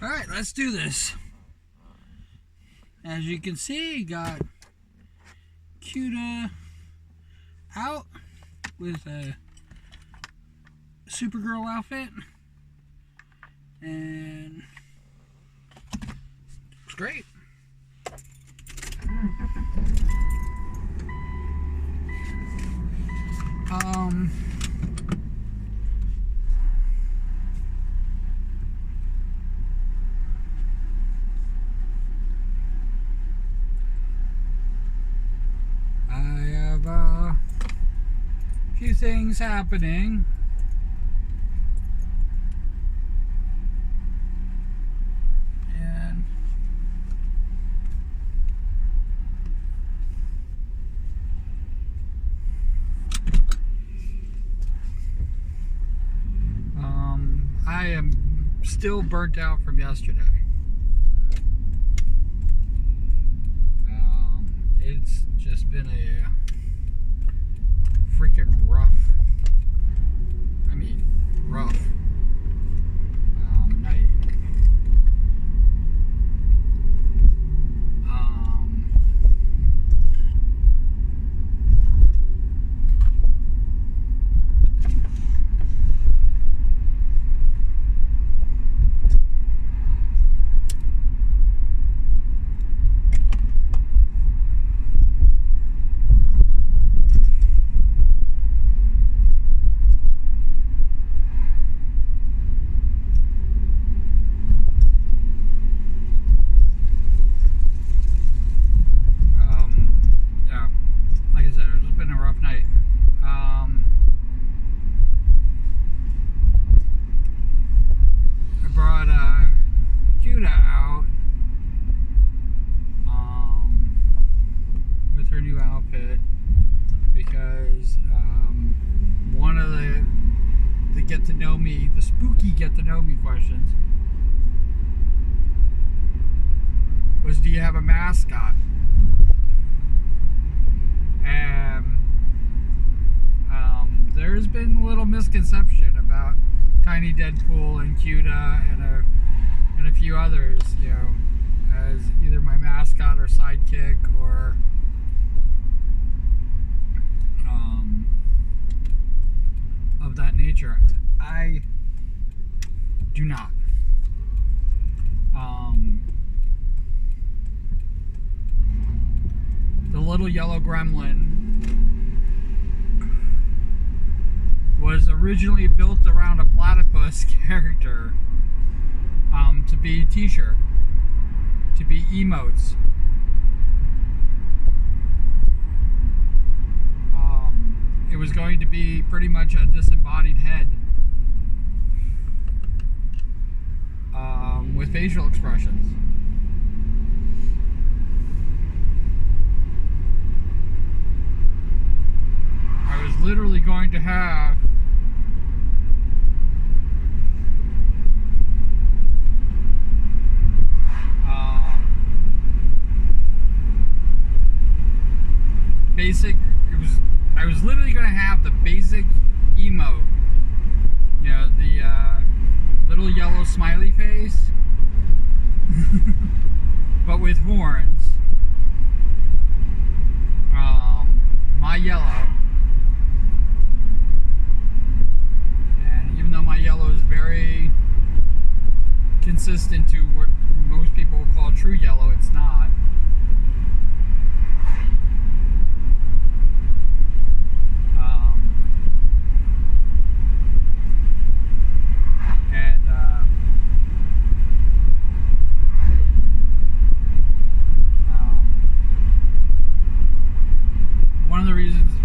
Alright, let's do this. As you can see, got Commute out with a Supergirl outfit. And it's great. I have a few things happening. And I am still burnt out from yesterday. It's just been a freaking rough, rough night. Outfit because one of the get to know me, the spooky get to know me questions was, do you have a mascot? And there's been a little misconception about Tiny Deadpool and Cuda and a few others, you know, as either my mascot or sidekick or of that nature. I do not. The little yellow gremlin was originally built around a platypus character to be a t-shirt, to be emotes. It was going to be pretty much a disembodied head with facial expressions. I was literally going to have I was literally going to have the basic emote, you know, the little yellow smiley face, but with horns, my yellow, and even though my yellow is very consistent to what most people would call true yellow, it's not.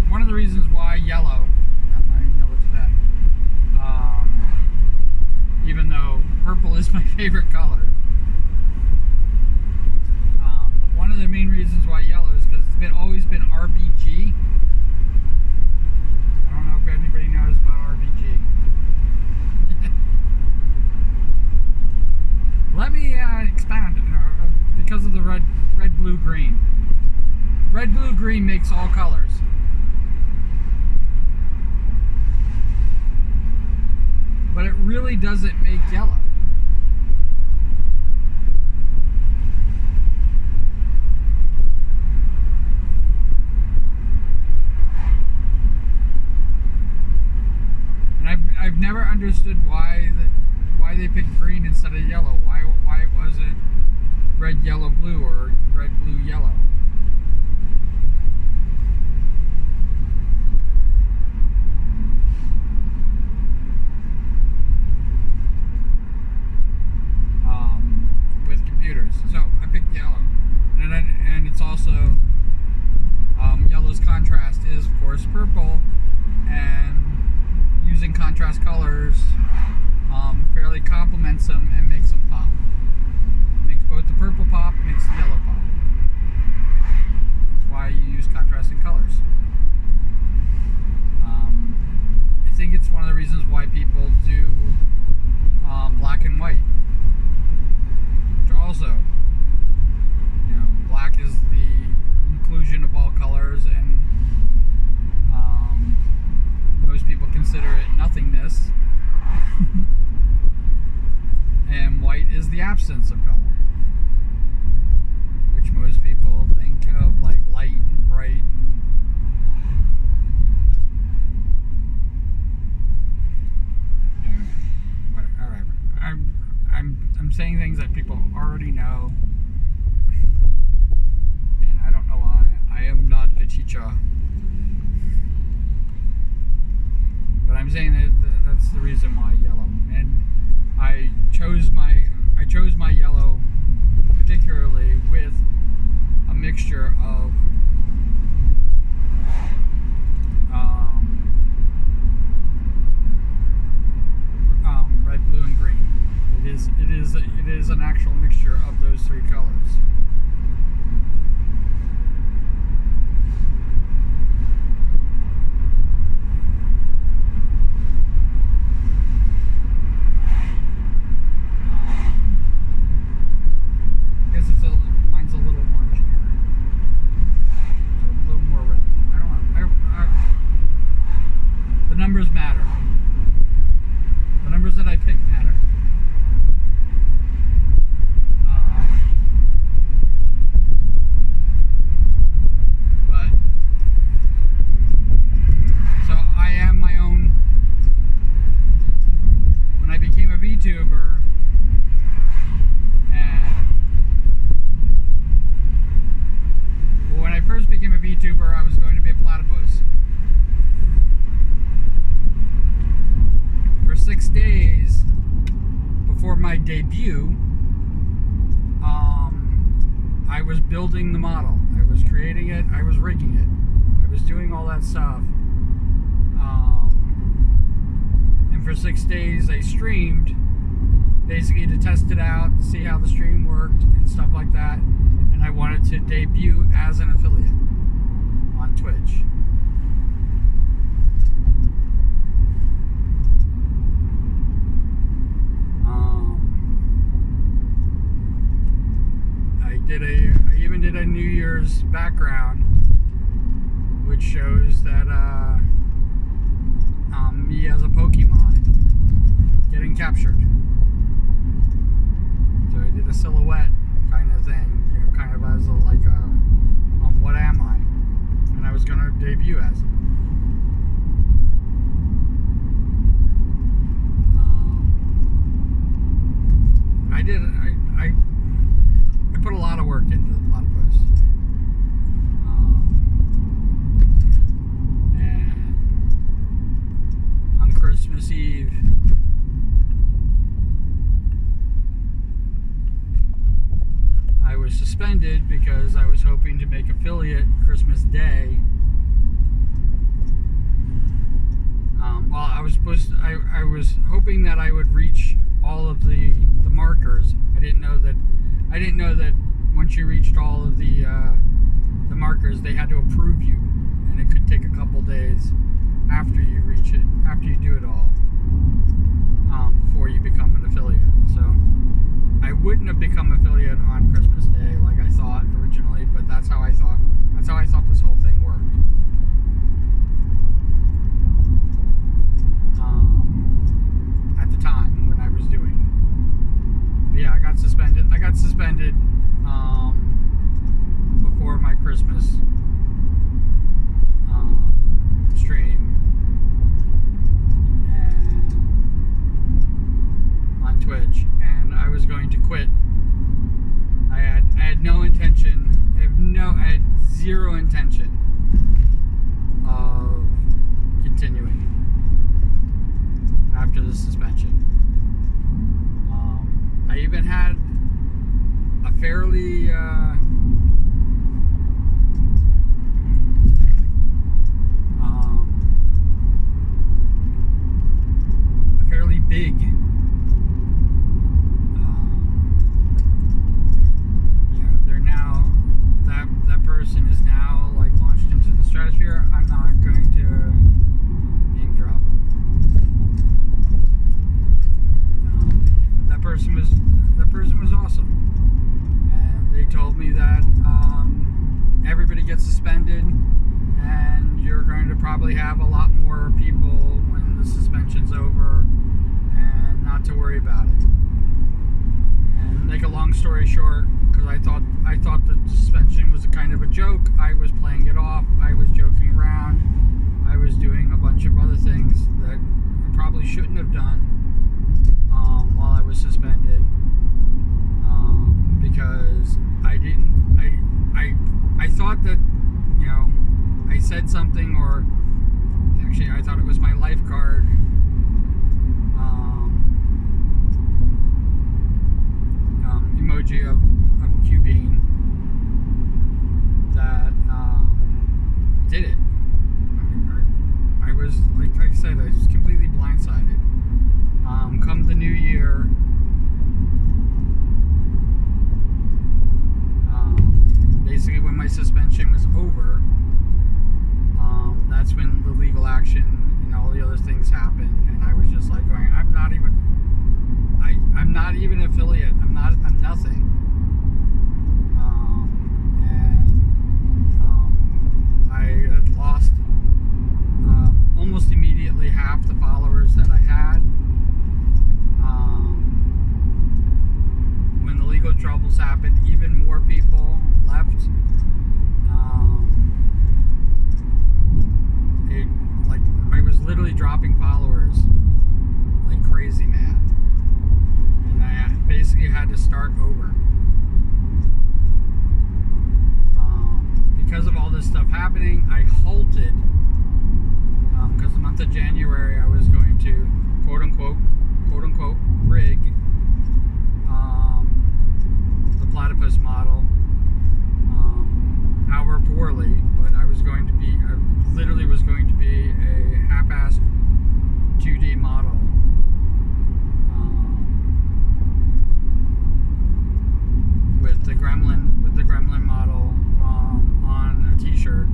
One of the reasons why yellow, I'm wearing yellow today, even though purple is my favorite color, one of the main reasons why yellow is because it's always been RBG. I don't know if anybody knows about RBG. Let me expand because of the red, blue, green. Red, blue, green makes all colors. But it really doesn't make yellow. understood why they picked green instead of yellow. Why it wasn't red, yellow, blue, or red, blue, yellow. With computers, so I picked yellow, and it's also yellow's contrast is of course purple, and using contrast colors fairly complements them and makes them pop. Makes both the purple pop, makes the yellow pop. That's why you use contrasting colors. I think it's one of the reasons why people do black and white. Which also, black is the inclusion of all colors, and most people consider it nothingness. And white is the absence of color, which most people think of like light and bright. Whatever. I'm saying things that people already know, and I don't know why. I am not a teacher, but I'm saying that that's the reason why yellow. And I chose my yellow particularly with a mixture of red, blue, and green. It is an actual mixture of those three colors. Mine's a little orange here. So a little more red. I don't know. The numbers matter. The numbers that I pick matter. But so I am my own. When I became a VTuber, when I first became a VTuber, I was going to be a platypus. For 6 days before my debut, I was building the model. I was creating it. I was rigging it. I was doing all that stuff. And for 6 days, I streamed, basically to test it out, see how the stream worked, and stuff like that. And I wanted to debut as an affiliate on Twitch. I even did a New Year's background, which shows that me as a Pokemon getting captured. So I did a silhouette kind of thing, kind of as what am I? And I was going to debut as it. I put a lot of work into the platypus. And on Christmas Eve, I was suspended because I was hoping to make affiliate Christmas Day. I was hoping that I would reach all of the markers. I didn't know that once you reached all of the markers, they had to approve you, and it could take a couple days after you reach it, after you do it all, before you become an affiliate. So I wouldn't have become affiliate on Christmas Day like I thought originally, but that's how I thought this whole thing worked. At the time when I was doing it. But yeah, I got suspended before my Christmas stream, and on Twitch, and I was going to quit. I had no intention. I had zero intention of continuing after the suspension. I even had a fairly big they're now that person is now like launched into the stratosphere. I'm not going to name drop them. That person was awesome, and they told me that everybody gets suspended, and you're going to probably have a lot more people when the suspension's over, and not to worry about it. And make a long story short, because I thought the suspension was a kind of a joke, I was playing it off, I was joking around, I was doing a bunch of other things that I probably shouldn't have done while I was suspended, because I thought that, I said something, or actually I thought it was my lifeguard emoji of Cubine that did it. I was, like I said, I was completely blindsided. Come the new year, basically when my suspension was over, that's when the legal action and all the other things happened, and I was just like going, I'm not even an affiliate. I'm nothing. I had lost almost immediately half the followers that I had. When the legal troubles happened, even more people left. I was literally dropping followers like crazy, man. And I basically had to start over. Because of all this stuff happening, I halted, because the month of January I was going to quote unquote rig the platypus model, however poorly, but I literally was going to be a half-assed 2D model. With the gremlin model on a t-shirt.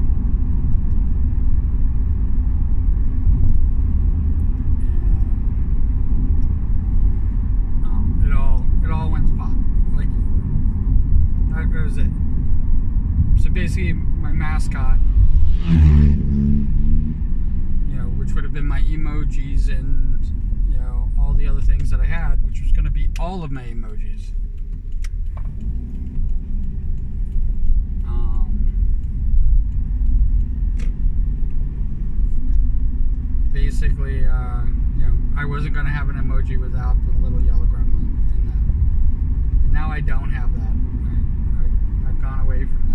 And it all went to pot. Like, that was it. So basically my mascot, which would have been my emojis and all the other things that I had, which was going to be all of my emojis. Basically, I wasn't going to have an emoji without the little yellow gremlin in that. And now I don't have that. I've gone away from that.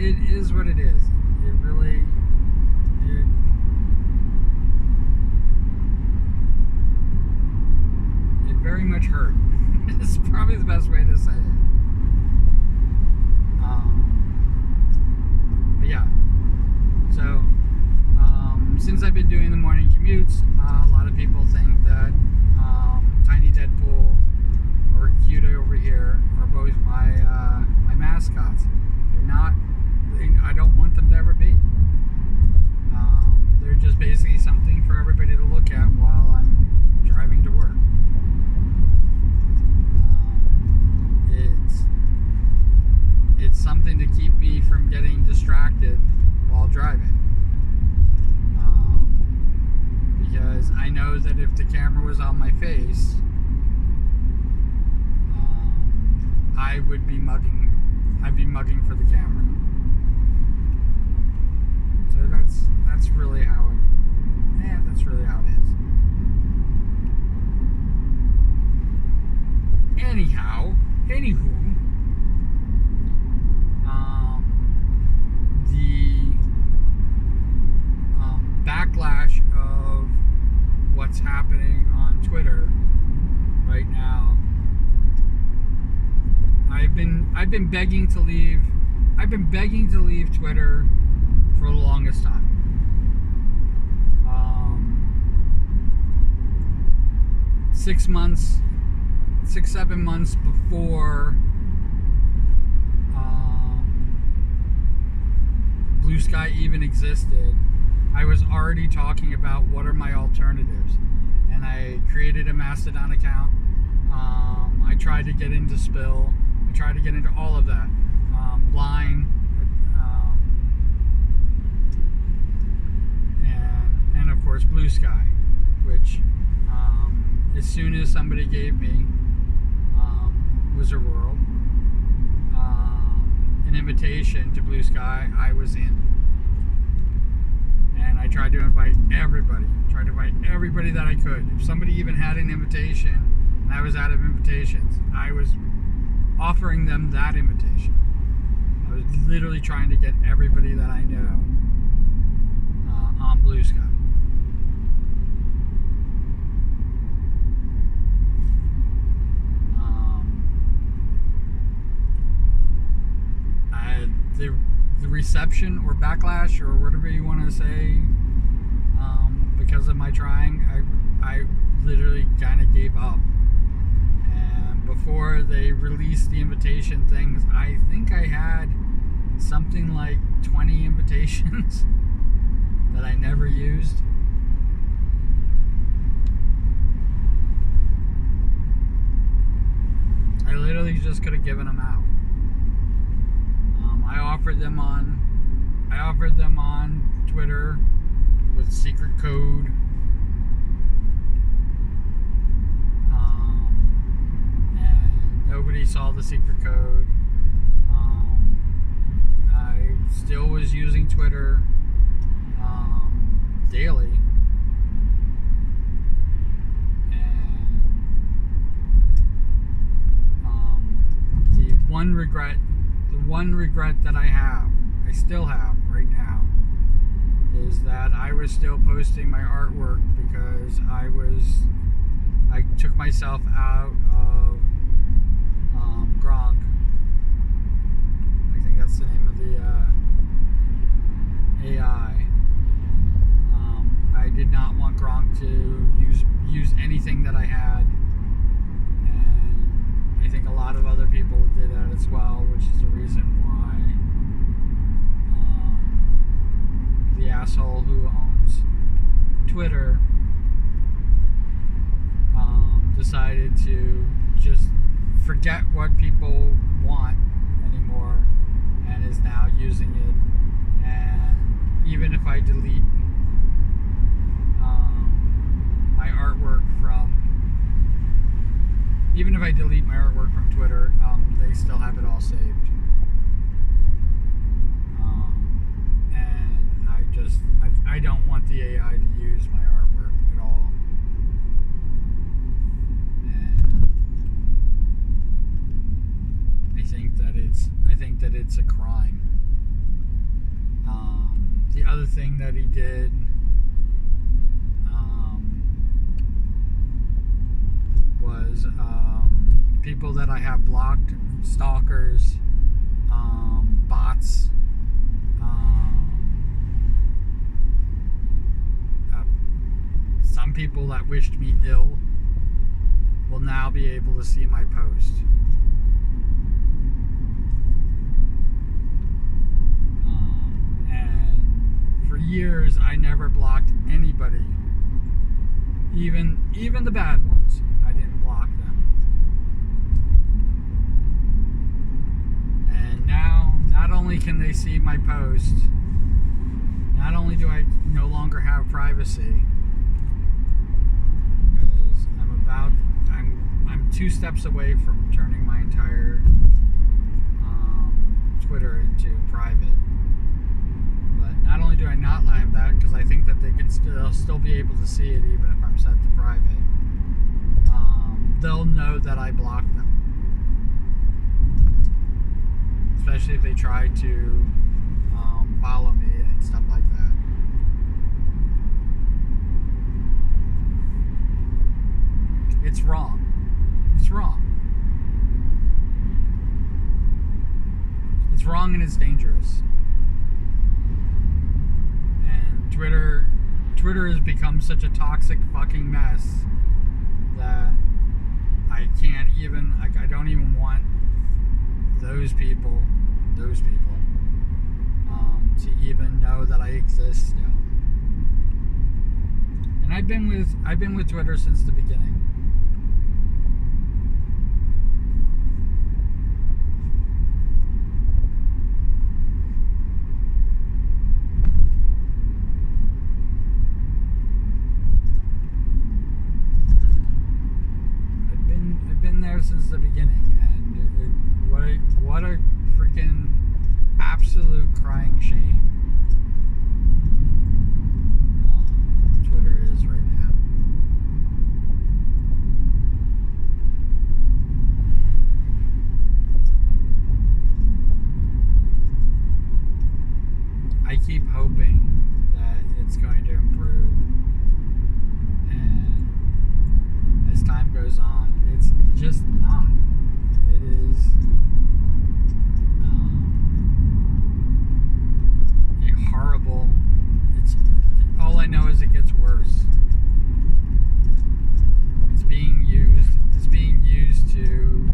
It is what it is. It really, it very much hurt. It's probably the best way to say it. But yeah, so since I've been doing the morning commutes, a lot of people think that Tiny Deadpool or Cutie over here are both my mascots. They're not. I don't want them to ever be. They're just basically something for everybody to look at while I'm driving to work. It's something to keep me from getting distracted while driving. Because I know that if the camera was on my face, I would be mugging. I'd be mugging for the camera. So that's really how it. Yeah, that's really how it is. Anywho, the backlash of what's happening on Twitter right now. I've been begging to leave. I've been begging to leave Twitter for the longest time. 6-7 months before Blue Sky even existed, I was already talking about what are my alternatives, and I created a Mastodon account. I tried to get into Spill. I tried to get into all of that. Line, and of course Blue Sky, which as soon as somebody gave me Wizard World an invitation to Blue Sky, I was in. And I tried to invite everybody. That I could. If somebody even had an invitation and I was out of invitations, I was offering them that invitation. I was literally trying to get everybody that I know on Blue Sky. The reception or backlash or whatever you want to say, because of my trying, I literally kind of gave up. And before they released the invitation things, I think I had something like 20 invitations that I never used. I literally just could have given them out. I offered them on Twitter with secret code. And nobody saw the secret code. I still was using Twitter daily. And the one regret that I still have right now, is that I was still posting my artwork because I took myself out of Gronk. I think that's the name of the AI. I did not want Gronk to use anything that I had. I think a lot of other people did that as well, which is the reason why the asshole who owns Twitter decided to just forget what people want anymore and is now using it. And even if I delete my artwork from Twitter, they still have it all saved. And I don't want the AI to use my artwork at all. And I think that it's a crime. The other thing that he did, was people that I have blocked, stalkers, bots, some people that wished me ill will now be able to see my post. And for years I never blocked anybody, even the bad ones. I didn't block them. And now, not only can they see my post, not only do I no longer have privacy, because I'm 2 steps away from turning my entire to private. But not only do I not have that, because I think that they can still be able to see it even if I'm set to private, they'll know that I blocked them. Especially if they try to follow me and stuff like that. It's wrong. It's wrong. It's wrong and it's dangerous. And Twitter has become such a toxic fucking mess that I can't even, I don't even want those people to even know that I exist still. And I've been with Twitter since the beginning. I've been there since the beginning, and what a freaking absolute crying shame Twitter is right now. I keep hoping that it's going to improve, and as time goes on, it's just not. It is a horrible. It's all I know is it gets worse. It's being used. It's being used to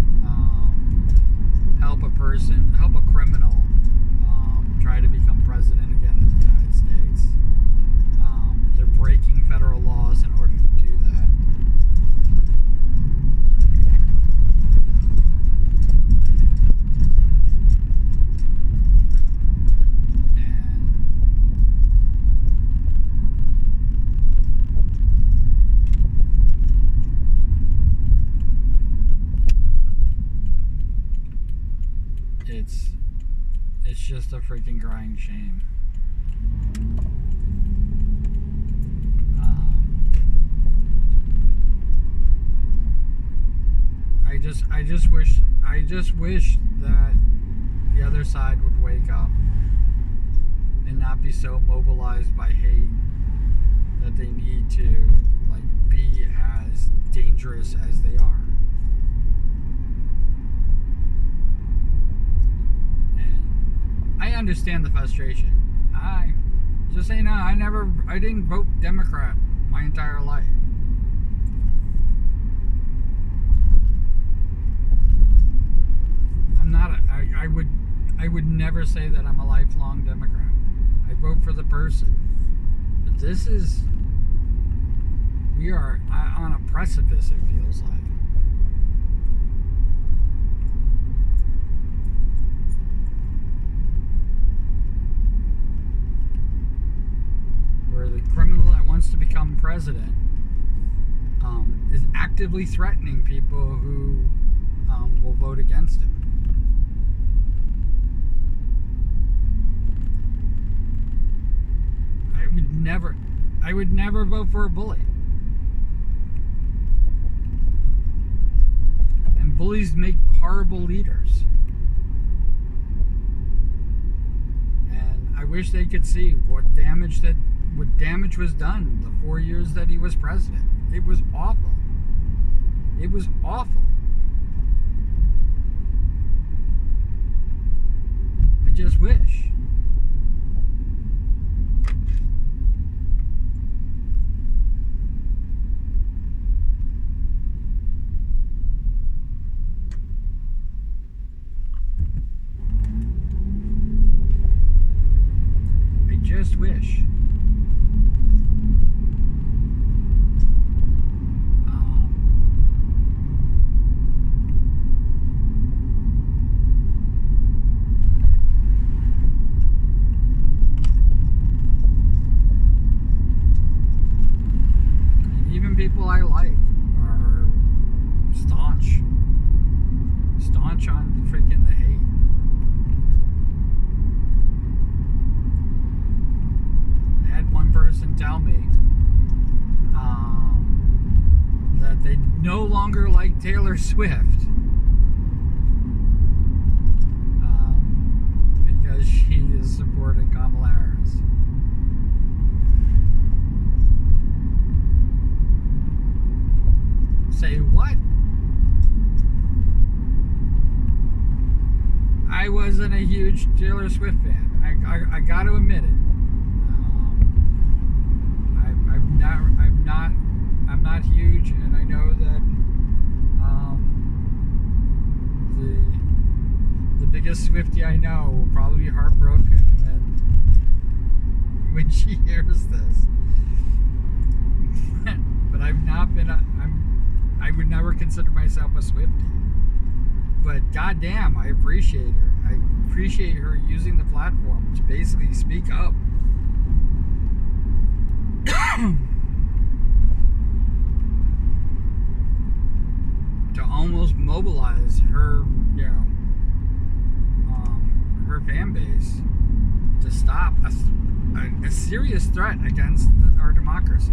help a criminal try to become president again of the United States. They're breaking federal laws in order to do that. It's just a freaking crying shame. I just wish that the other side would wake up and not be so mobilized by hate that they need to be as dangerous as they are. I understand the frustration. Just say no. I didn't vote Democrat my entire life. I'm not. I would never say that I'm a lifelong Democrat. I vote for the person. But we are on a precipice. It feels like. Where the criminal that wants to become president is actively threatening people who will vote against him. I would never vote for a bully. And bullies make horrible leaders. And I wish they could see what damage was done the 4 years that he was president. It was awful. It was awful. I just wish. I just wish. People I like are staunch on freaking the hate. hate Taylor Swift because she is supporting Kamala Harris. Say what? I wasn't a huge Taylor Swift fan. I got to admit it. I'm not huge, and I know that the biggest Swiftie I know will probably be heartbroken when she hears this. But I've not been. I would never consider myself a Swiftie. But goddamn, I appreciate her. I appreciate her using the platform to basically speak up. To almost mobilize her, her fan base to stop a serious threat against our democracy.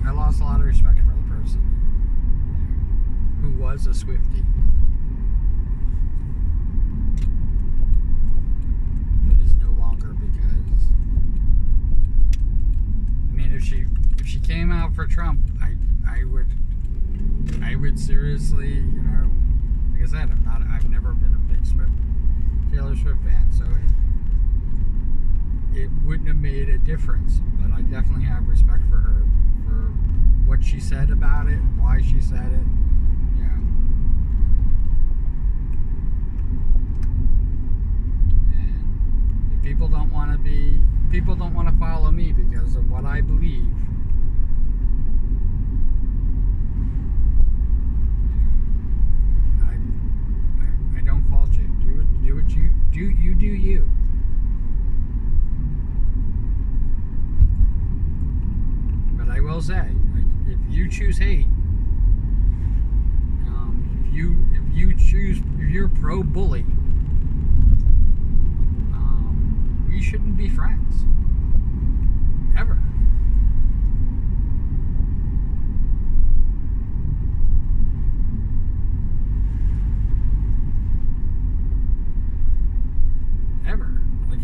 I lost a lot of respect for the person who was a Swiftie, but is no longer, because I mean, if she came out for Trump, I would seriously, like I said, I've never been a big Taylor Swift fan, so it wouldn't have made a difference, but I definitely have respect for her, for what she said about it, why she said it, And if people don't want to follow me because of what I believe, I don't fault you. Do what you do. You do you. But I will say, if you choose hate, if you're pro-bully, we shouldn't be friends. Ever. Ever. Like,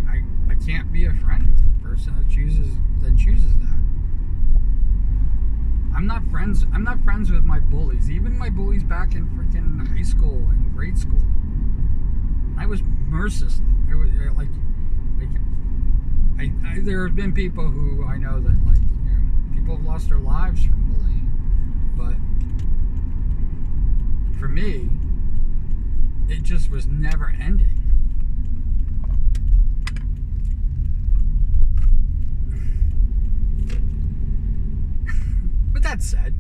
I can't be a friend with the person that chooses that. I'm not friends with my bullies. Even my bullies back in freaking high school and grade school. I was mercilessly. There have been people who I know that, people have lost their lives from bullying. But for me, it just was never ending. But that said,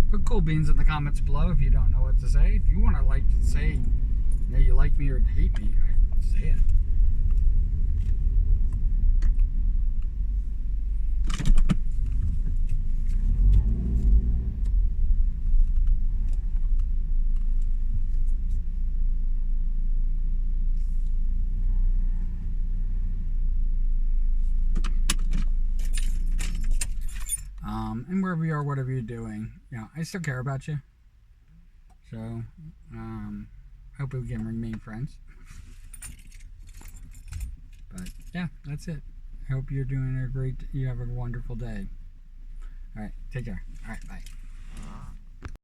put cool beans in the comments below if you don't know what to say. If you want to say you like me or hate me, say it. And wherever you are, whatever you're doing, I still care about you. So, hope we can remain friends. But yeah, that's it. I hope you're doing you have a wonderful day. All right, take care. All right, bye.